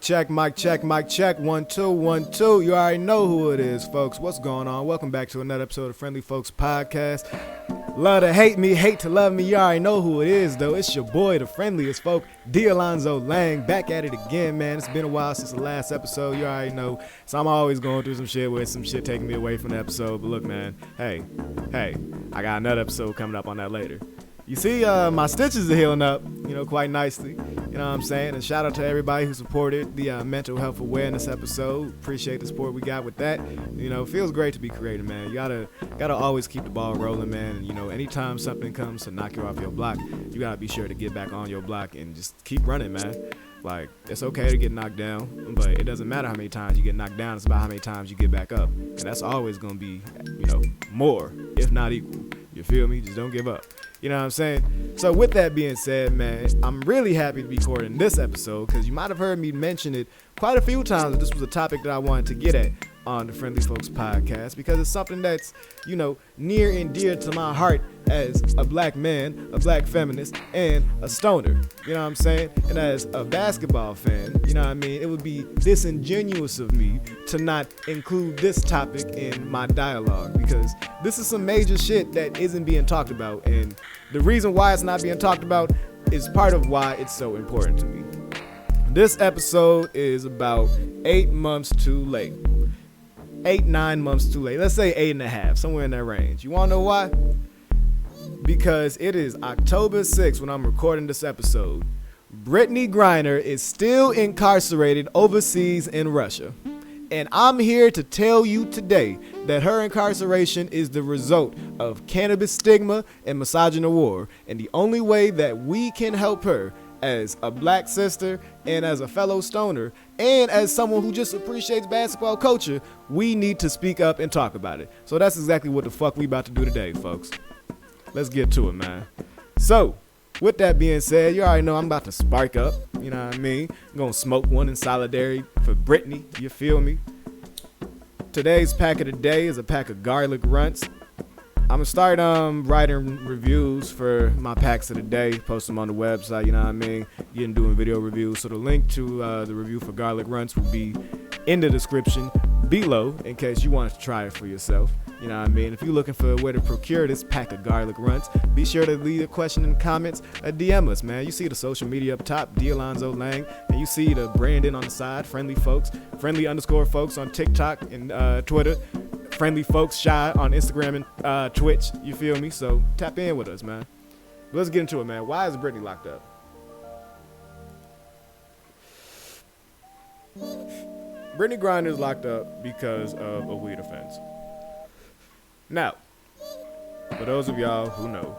Check, mic check, mic check. 1 2 1 2. You already know who it is, folks. What's going on? Welcome back to another episode of Friendly Folks Podcast. Love to hate me, hate to love me. You already know who it is, though. It's your boy, the friendliest folk, D.Alonzo Lang. Back at it again, man. It's been a while since the last episode. You already know. So I'm always going through some shit with some shit taking me away from the episode. But look, man. Hey, I got another episode coming up on that later. You see, my stitches are healing up, quite nicely. You know what I'm saying? And shout out to everybody who supported the mental health awareness episode. Appreciate the support we got with that. It feels great to be creative, man. You gotta always keep the ball rolling, man. And anytime something comes to knock you off your block, you gotta be sure to get back on your block and just keep running, man. Like, it's okay to get knocked down, but it doesn't matter how many times you get knocked down. It's about how many times you get back up. And that's always gonna be, more, if not equal. You feel me? Just don't give up. You know what I'm saying? So with that being said, man, I'm really happy to be recording this episode because you might have heard me mention it quite a few times. This was a topic that I wanted to get at on the Friendly Folks Podcast because it's something that's, near and dear to my heart as a black man, a black feminist, and a stoner. You know what I'm saying? And as a basketball fan, it would be disingenuous of me to not include this topic in my dialogue because this is some major shit that isn't being talked about. And the reason why it's not being talked about is part of why it's so important to me. This episode is about 8 months too late. 9 months too late. Let's say 8.5, somewhere in that range. You want to know why? Because it is October 6th when I'm recording this episode. Brittney Griner is still incarcerated overseas in Russia. And I'm here to tell you today that her incarceration is the result of cannabis stigma and misogyny war. And the only way that we can help her as a black sister and as a fellow stoner and as someone who just appreciates basketball culture, we need to speak up and talk about it. So that's exactly what the fuck we about to do today, folks. Let's get to it, man. So, with that being said, you already know I'm about to spark up. You know what I mean? I'm gonna smoke one in solidarity for Brittney. You feel me? Today's pack of the day is a pack of garlic Runtz. I'm gonna start writing reviews for my packs of the day, post them on the website, doing video reviews. So the link to the review for garlic Runtz will be in the description below in case you want to try it for yourself. You know what I mean? If you're looking for a way to procure this pack of garlic Runtz, be sure to leave a question in the comments or DM us, man. You see the social media up top, D.Alonzo Lang, and you see the branding on the side, Friendly Folks, Friendly_folks on TikTok and Twitter, Friendly Folks Shy on Instagram and Twitch. You feel me? So tap in with us, man. But let's get into it, man. Why is Brittney locked up? Brittney Griner is locked up because of a weed offense. Now, for those of y'all who know,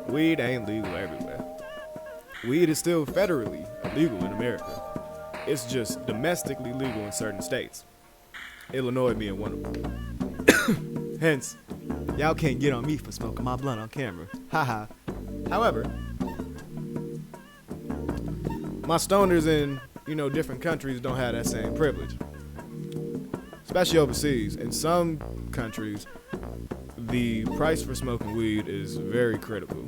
weed ain't legal everywhere. Weed is still federally illegal in America. It's just domestically legal in certain states. Illinois being one of them. Hence, y'all can't get on me for smoking my blunt on camera. Haha. However, my stoners in, different countries don't have that same privilege. Especially overseas. In some countries, the price for smoking weed is very critical.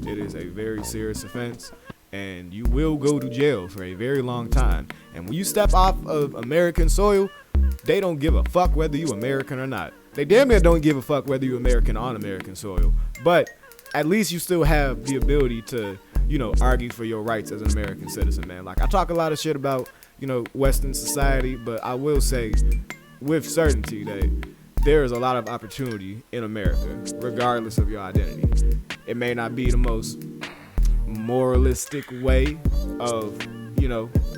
It is a very serious offense, and you will go to jail for a very long time. And when you step off of American soil, they don't give a fuck whether you American or not. They damn near don't give a fuck whether you American on American soil. But at least you still have the ability to, argue for your rights as an American citizen, man. Like, I talk a lot of shit about, Western society, but I will say with certainty that there is a lot of opportunity in America, regardless of your identity. It may not be the most moralistic way of,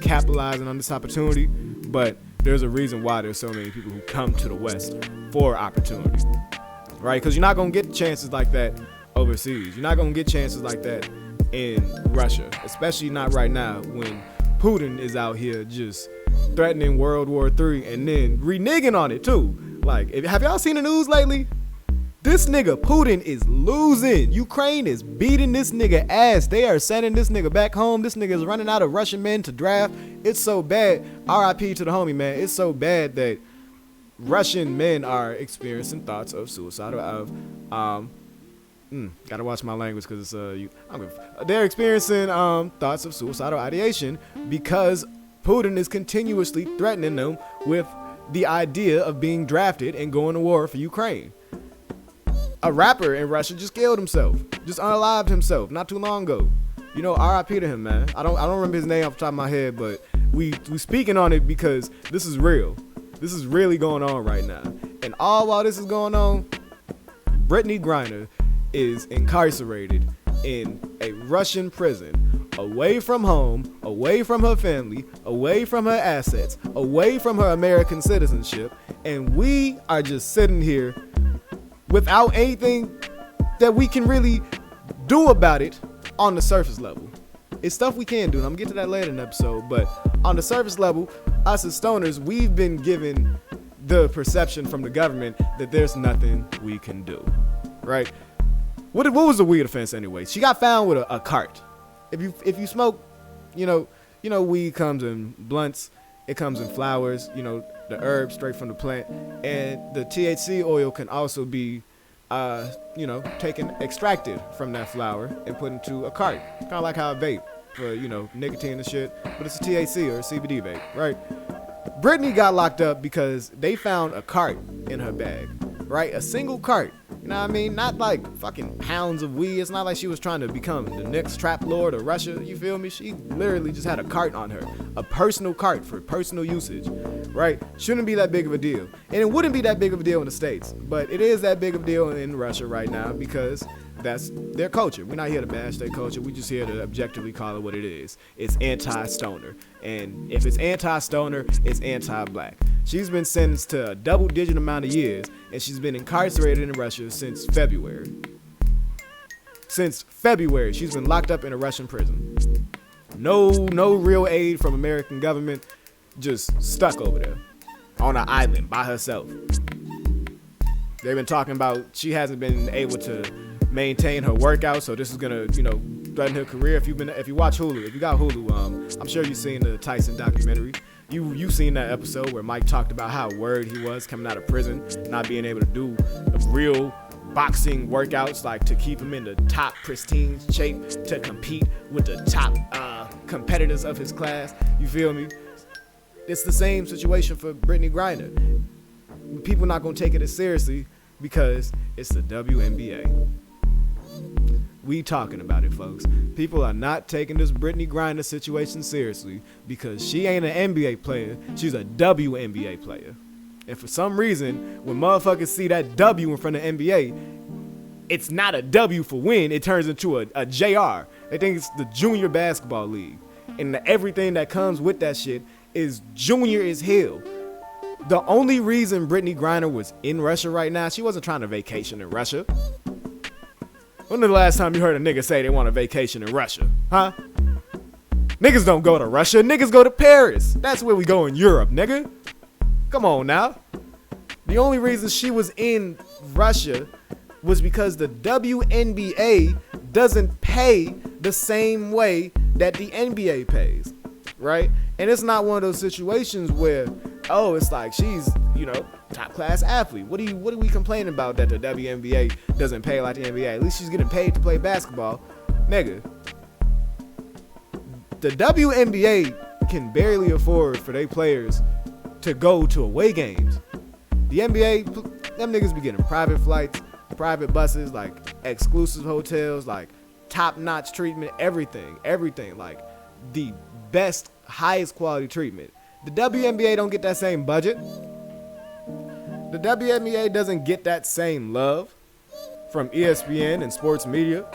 capitalizing on this opportunity, but there's a reason why there's so many people who come to the West for opportunity, right? Because you're not going to get chances like that overseas. You're not going to get chances like that in Russia, especially not right now when Putin is out here just threatening World War III and then reneging on it too. Like, have y'all seen the news lately? This nigga Putin is losing. Ukraine is beating this nigga ass. They are sending this nigga back home. This nigga is running out of Russian men to draft. It's so bad. RIP to the homie, man. It's so bad that Russian men are experiencing thoughts of suicidal gotta watch my language because it's they're experiencing thoughts of suicidal ideation because Putin is continuously threatening them with the idea of being drafted and going to war for Ukraine. A rapper in Russia just killed himself, just unalived himself not too long ago. You know, R.I.P. to him, man. I don't remember his name off the top of my head, but we speaking on it because this is real. This is really going on right now. And all while this is going on, Brittney Griner is incarcerated in a Russian prison, away from home, away from her family, away from her assets, away from her American citizenship, and we are just sitting here without anything that we can really do about it on the surface level. It's stuff we can do, and I'm gonna get to that later in the episode, but on the surface level, us as stoners, we've been given the perception from the government that there's nothing we can do, right? What was the weed offense anyway? She got found with a cart. If you smoke, you know, weed comes in blunts, it comes in flowers, you know, the herb straight from the plant, and the THC oil can also be, extracted from that flower and put into a cart. Kind of like how I vape for, nicotine and shit, but it's a THC or a CBD vape, right? Brittney got locked up because they found a cart in her bag, right? A single cart. You know what I mean? Not like fucking pounds of weed. It's not like she was trying to become the next trap lord of Russia. You feel me? She literally just had a cart on her. A personal cart for personal usage, right? Shouldn't be that big of a deal. And it wouldn't be that big of a deal in the States. But it is that big of a deal in Russia right now because that's their culture. We're not here to bash their culture. We're just here to objectively call it what it is. It's anti-stoner. And if it's anti-stoner, it's anti-black. She's been sentenced to a double-digit amount of years, and she's been incarcerated in Russia since February. Since February, she's been locked up in a Russian prison. No real aid from American government, just stuck over there on an island by herself. They've been talking about she hasn't been able to maintain her workout, so this is gonna, threaten her career. If you watch Hulu, if you got Hulu, I'm sure you've seen the Tyson documentary. You seen that episode where Mike talked about how worried he was coming out of prison, not being able to do real boxing workouts, like to keep him in the top pristine shape to compete with the top competitors of his class. You feel me? It's the same situation for Brittney Griner. People not gonna take it as seriously because it's the WNBA. We talking about it, folks. People are not taking this Brittney Griner situation seriously because she ain't an NBA player. She's a WNBA player. And for some reason, when motherfuckers see that W in front of NBA, it's not a W for win. It turns into a JR. They think it's the junior basketball league. And everything that comes with that shit is junior as hell. The only reason Brittney Griner was in Russia right now, she wasn't trying to vacation in Russia. When was the last time you heard a nigga say they want a vacation in Russia? Huh? Niggas don't go to Russia. Niggas go to Paris. That's where we go in Europe, nigga. Come on now. The only reason she was in Russia was because the WNBA doesn't pay the same way that the NBA pays, right? And it's not one of those situations where, oh, it's like she's, top class athlete. What are we complaining about that the WNBA doesn't pay like the NBA? At least she's getting paid to play basketball. Nigga. The WNBA can barely afford for their players to go to away games. The NBA, them niggas be getting private flights, private buses, like exclusive hotels, like top-notch treatment, everything, like the best, highest quality treatment. The WNBA don't get that same budget. The WNBA doesn't get that same love from ESPN and sports media.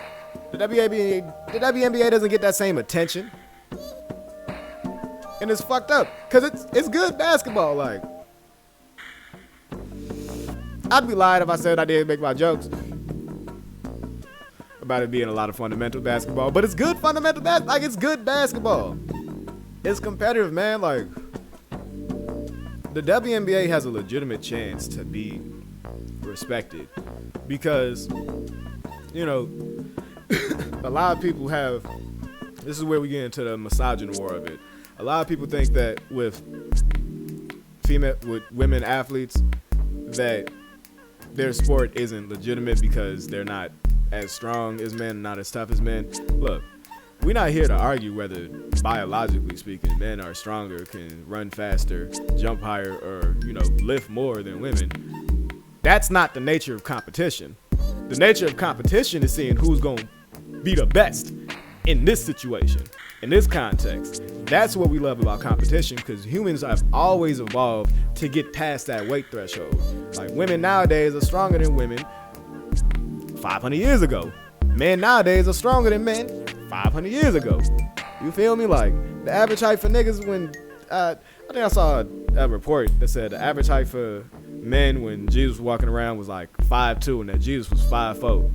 The WNBA doesn't get that same attention. And it's fucked up because it's good basketball. Like, I'd be lying if I said I didn't make my jokes about it being a lot of fundamental basketball, but it's good fundamental basketball. Like, it's good basketball. It's competitive, man. Like, the WNBA has a legitimate chance to be respected because, a lot of people have, this is where we get into the misogyny war of it. A lot of people think that with women athletes that their sport isn't legitimate because they're not as strong as men, not as tough as men. Look, we're not here to argue whether, biologically speaking, men are stronger, can run faster, jump higher, or, lift more than women. That's not the nature of competition. The nature of competition is seeing who's going to be the best in this situation, in this context. That's what we love about competition, because humans have always evolved to get past that weight threshold. Like, women nowadays are stronger than women 500 years ago. Men nowadays are stronger than men 500 years ago. You feel me? Like, the average height for niggas when, I think I saw a report that said the average height for men when Jesus was walking around was like 5'2", and that Jesus was 5'4".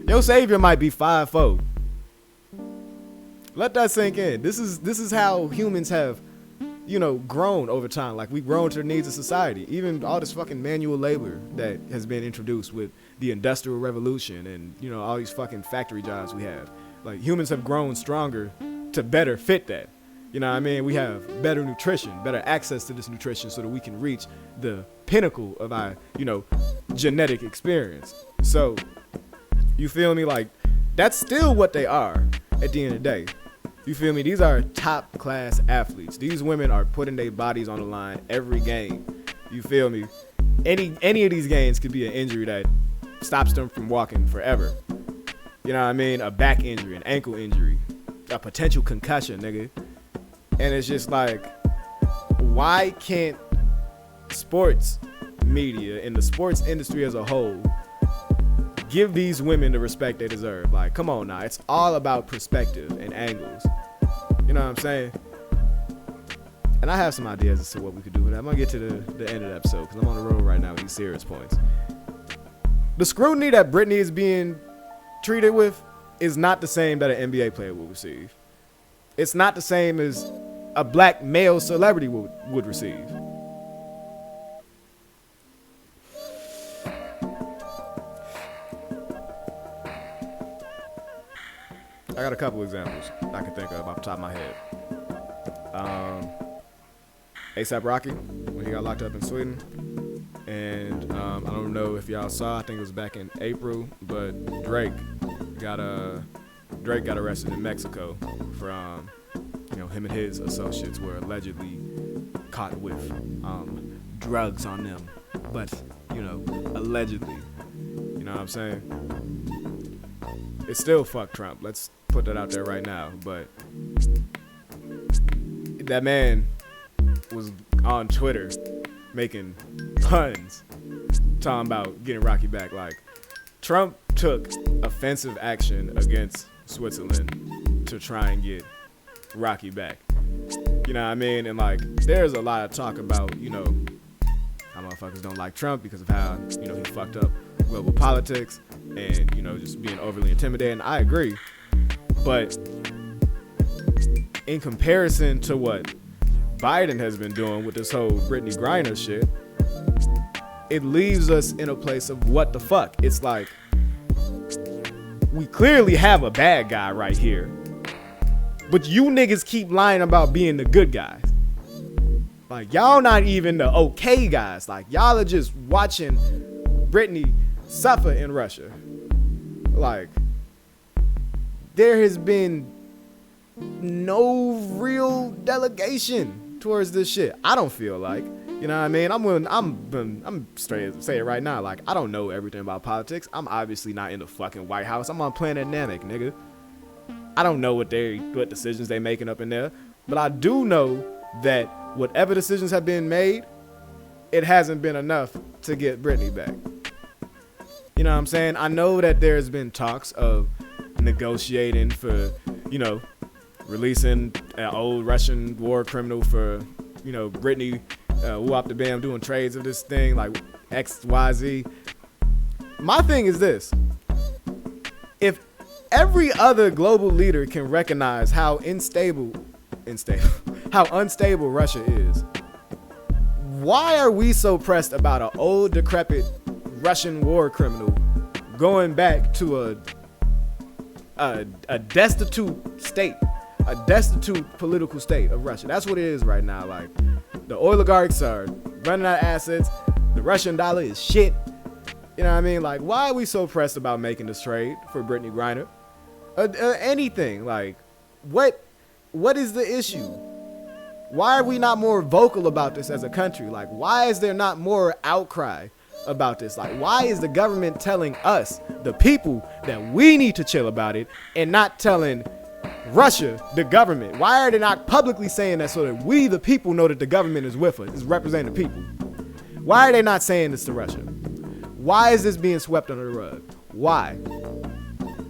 Your savior might be 5'4". Let that sink in. This is how humans have, grown over time. Like, we've grown to the needs of society. Even all this fucking manual labor that has been introduced with the Industrial Revolution and, all these fucking factory jobs we have. Like, humans have grown stronger to better fit that. You know what I mean? We have better nutrition, better access to this nutrition so that we can reach the pinnacle of our, genetic experience. So, you feel me? Like, that's still what they are at the end of the day. You feel me? These are top class athletes. These women are putting their bodies on the line every game. You feel me? Any of these games could be an injury that stops them from walking forever. You know what I mean? A back injury, an ankle injury, a potential concussion, nigga. And it's just like, why can't sports media and the sports industry as a whole give these women the respect they deserve? Like, come on now. It's all about perspective and angles. You know what I'm saying? And I have some ideas as to what we could do with that. I'm going to get to the end of the episode because I'm on the road right now with these serious points. The scrutiny that Brittney is being treated with is not the same that an NBA player will receive. It's not the same as a black male celebrity would receive. I got a couple examples I can think of off the top of my head. A$AP Rocky, when he got locked up in Sweden. And I don't know if y'all saw, I think it was back in April, but Drake got arrested in Mexico for him and his associates were allegedly caught with drugs on them, but allegedly. You know what I'm saying? It's still fuck Trump. Let's put that out there right now. But that man was on Twitter making puns talking about getting Rocky back. Like, Trump took offensive action against Switzerland to try and get Rocky back. You know what I mean? And like, there's a lot of talk about, how motherfuckers don't like Trump because of how, he fucked up global politics and, just being overly intimidating. I agree. But in comparison to what Biden has been doing with this whole Brittney Griner shit, it leaves us in a place of what the fuck. It's like, we clearly have a bad guy right here, but you niggas keep lying about being the good guys. Like, y'all not even the okay guys. Like, y'all are just watching Brittney suffer in Russia. Like, there has been no real delegation towards this shit. I don't feel like, you know what I mean? I'm straight say it right now. Like, I don't know everything about politics. I'm obviously not in the fucking White House. I'm on Planet Namek, nigga. I don't know what decisions they making up in there, but I do know that whatever decisions have been made, it hasn't been enough to get Brittney back. You know what I'm saying? I know that there's been talks of negotiating for, releasing an old Russian war criminal for, Brittney, whoop the bam, doing trades of this thing like X, Y, Z. My thing is this: if every other global leader can recognize how unstable Russia is, why are we so pressed about an old, decrepit Russian war criminal going back to a destitute state, a destitute political state of Russia? That's what it is right now. Like, the oligarchs are running out of assets. The Russian dollar is shit. You know what I mean? Like, why are we so pressed about making this trade for Brittney Griner? anything. Like, what is the issue? Why are we not more vocal about this as a country? Like, why is there not more outcry about this? Like, why is the government telling us, the people, that we need to chill about it and not telling Russia, the government? Why are they not publicly saying that so that we, the people, know that the government is with us, is representing the people? Why are they not saying this to Russia? Why is this being swept under the rug? Why?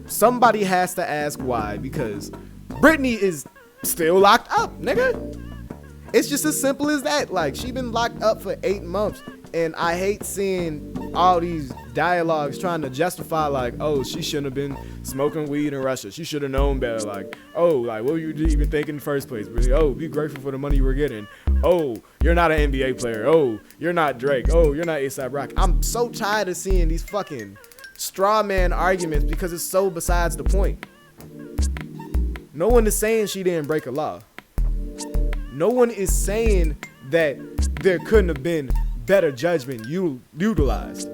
Somebody has to ask why, because Brittney is still locked up, nigga. It's just as simple as that. Like, she been locked up for 8 months, and I hate seeing all these dialogues trying to justify, like, oh, she shouldn't have been smoking weed in Russia. She should have known better. Like, oh, like, what were you even thinking in the first place? Oh, be grateful for the money you were getting. Oh, you're not an NBA player. Oh, you're not Drake. Oh, you're not A$AP Rocky. I'm so tired of seeing these fucking straw man arguments because it's so besides the point. No one is saying she didn't break a law. No one is saying that there couldn't have been better judgment utilized.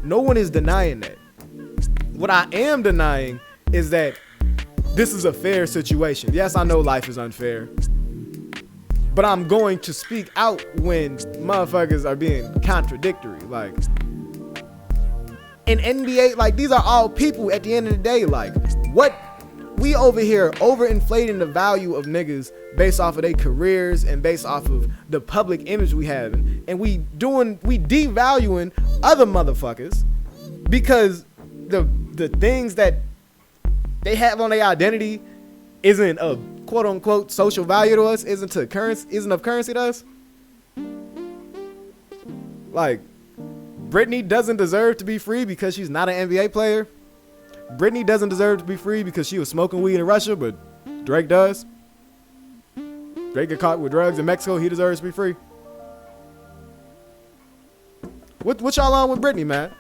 No one is denying that. What I am denying is that this is a fair situation. Yes, I know life is unfair, but I'm going to speak out when motherfuckers are being contradictory. Like, in NBA, like, these are all people at the end of the day. Like, what we over here overinflating the value of niggas based off of their careers and based off of the public image we have, and we devaluing other motherfuckers because the things that they have on their identity isn't a quote unquote social value to us, isn't of currency to us. Like, Brittney doesn't deserve to be free because she's not an NBA player. Brittney doesn't deserve to be free because she was smoking weed in Russia, but Drake does. Drake got caught with drugs in Mexico. He deserves to be free. What y'all on with Brittney, man?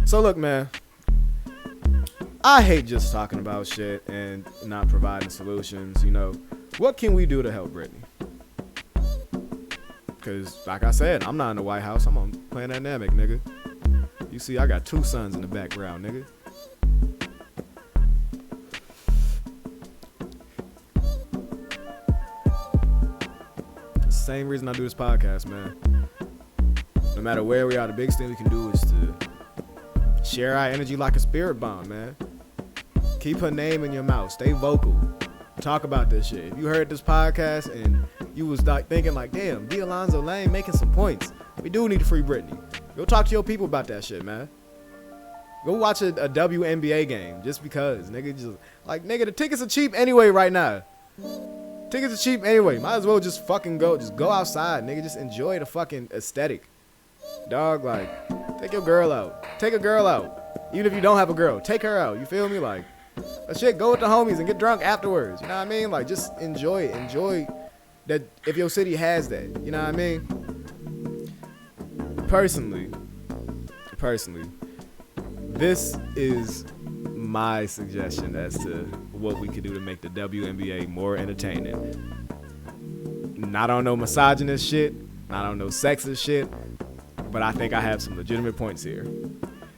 So look, man, I hate just talking about shit and not providing solutions. You know, what can we do to help Brittney? Because, like I said, I'm not in the White House. I'm on playing dynamic, nigga. You see, I got 2 sons in the background, nigga. Same reason I do this podcast, man. No matter where we are, the biggest thing we can do is to share our energy like a spirit bomb, man. Keep her name in your mouth. Stay vocal. Talk about this shit. If you heard this podcast and you was like thinking like, damn, D.Alonzo Lang making some points. We do need to free Brittney. Go talk to your people about that shit, man. Go watch a WNBA game just because, nigga. Just like, nigga, the tickets are cheap anyway right now. Tickets are cheap anyway. Might as well just fucking go. Just go outside, nigga. Just enjoy the fucking aesthetic. Dog, like, take your girl out. Take a girl out. Even if you don't have a girl, take her out. You feel me? Like, shit, go with the homies and get drunk afterwards. You know what I mean? Like, just enjoy it. Enjoy that if your city has that. You know what I mean? Personally, this is my suggestion as to what we could do to make the WNBA more entertaining. Not on no misogynist shit, not on no sexist shit, but I think I have some legitimate points here.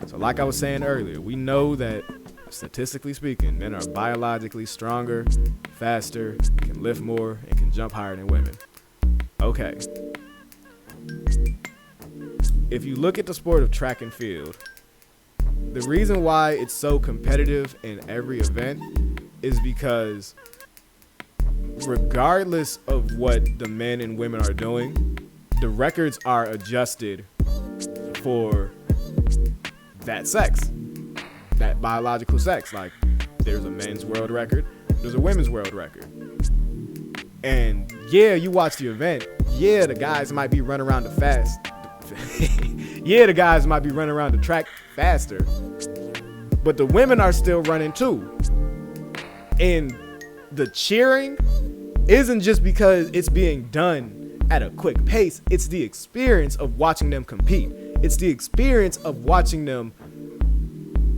So like I was saying earlier, we know that statistically speaking, men are biologically stronger, faster, can lift more, and can jump higher than women. Okay. If you look at the sport of track and field, the reason why it's so competitive in every event is because regardless of what the men and women are doing, the records are adjusted for that sex, that biological sex. Like, there's a men's world record, there's a women's world record. And yeah, you watch the event, yeah, the guys might be running around the fast. Yeah, the guys might be running around the track faster, but the women are still running too. And the cheering isn't just because it's being done at a quick pace. It's the experience of watching them compete. It's the experience of watching them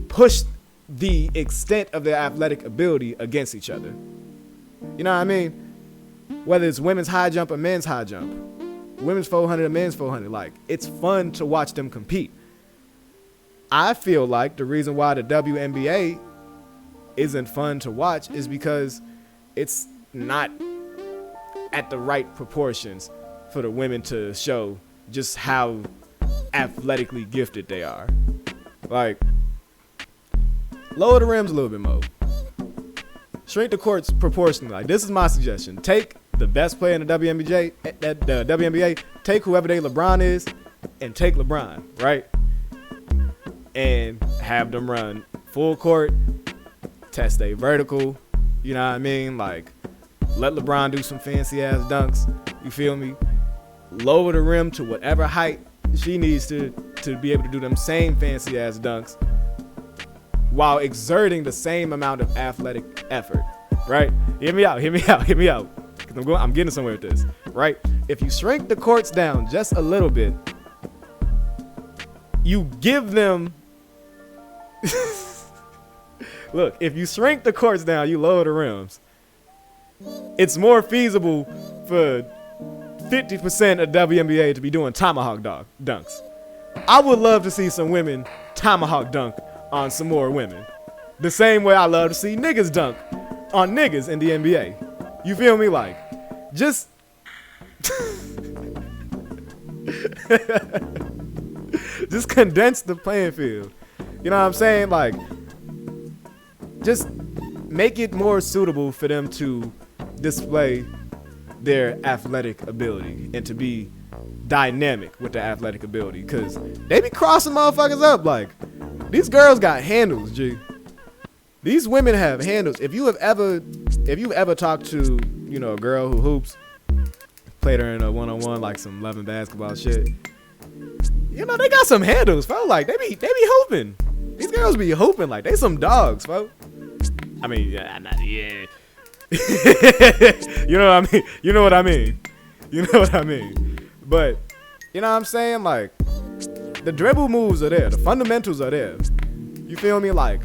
push the extent of their athletic ability against each other. You know what I mean? Whether it's women's high jump or men's high jump, women's 400 or men's 400, like, it's fun to watch them compete. I feel like the reason why the WNBA isn't fun to watch is because it's not at the right proportions for the women to show just how athletically gifted they are. Like, lower the rims a little bit more. Shrink the courts proportionally. Like, this is my suggestion. Take the best player in the WNBA, take whoever they LeBron is, and take LeBron, right? And have them run full court, test a vertical, you know what I mean? Like, let LeBron do some fancy ass dunks, you feel me? Lower the rim to whatever height she needs to be able to do them same fancy ass dunks while exerting the same amount of athletic effort, right? Hear me out. I'm getting somewhere with this, right? If you shrink the courts down just a little bit, you give them look, if you shrink the courts down, you lower the rims, it's more feasible for 50% of WNBA to be doing tomahawk dunks. I would love to see some women tomahawk dunk on some more women. The same way I love to see niggas dunk on niggas in the NBA. You feel me? Like, just just condense the playing field. You know what I'm saying? Like, just make it more suitable for them to display their athletic ability and to be dynamic with their athletic ability, because they be crossing motherfuckers up. Like, these girls got handles, G. These women have handles. If you have ever talked to, you know, a girl who hoops, played her in a one-on-one, like some loving basketball shit, you know, they got some handles, bro. Like, they be hooping. These girls be hooping like they some dogs, bro. I mean, yeah. You know what I mean? You know what I mean? But, you know what I'm saying? Like, the dribble moves are there. The fundamentals are there. You feel me? Like,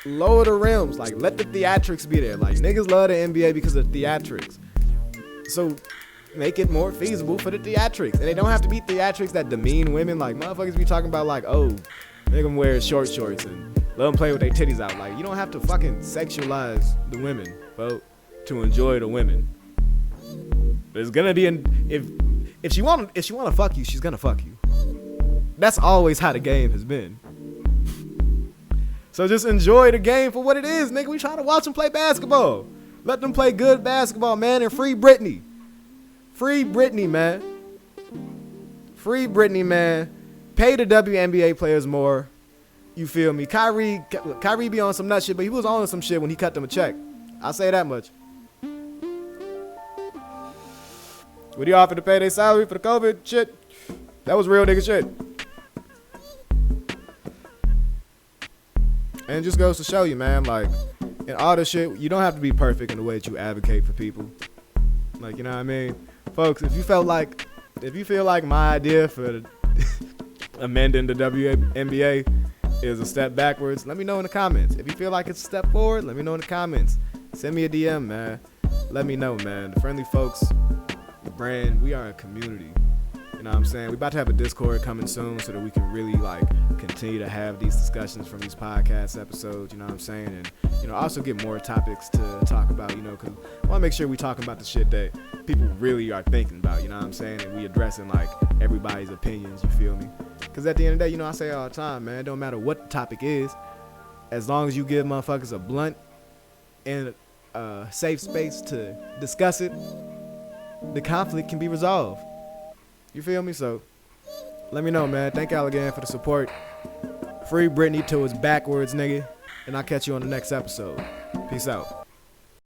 lower the rims. Like, let the theatrics be there. Like, niggas love the NBA because of theatrics. So, make it more feasible for the theatrics. And they don't have to be theatrics that demean women. Like, motherfuckers be talking about, like, oh, make them wear short shorts and let them play with their titties out. Like, you don't have to fucking sexualize the women, bro, to enjoy the women. There's gonna be if she wanna fuck you, she's gonna fuck you. That's always how the game has been. So just enjoy the game for what it is, nigga. We trying to watch them play basketball. Let them play good basketball, man, and free Brittney. Free Brittney, man. Free Brittney, man. Pay the WNBA players more. You feel me? Kyrie be on some nut shit, but he was on some shit when he cut them a check. I'll say that much. Would he offer to pay their salary for the COVID shit? That was real nigga shit. And it just goes to show you, man, like, in all this shit, you don't have to be perfect in the way that you advocate for people. Like, you know what I mean? Folks, if you feel like my idea for amending the WNBA is a step backwards, let me know in the comments. If you feel like it's a step forward, let me know in the comments. Send me a DM, man. Let me know, man. The Friendly Folks brand, we are a community. You know what I'm saying? We about to have a Discord coming soon so that we can really, like, continue to have these discussions from these podcast episodes, you know what I'm saying? And, you know, also get more topics to talk about, you know, because I want to make sure we talking about the shit that people really are thinking about, you know what I'm saying? And we addressing, like, everybody's opinions, you feel me? Because at the end of the day, you know, I say all the time, man, it don't matter what the topic is, as long as you give motherfuckers a blunt and a safe space to discuss it, the conflict can be resolved. You feel me? So, let me know, man. Thank y'all again for the support. Free Brittney till it's backwards, nigga. And I'll catch you on the next episode. Peace out.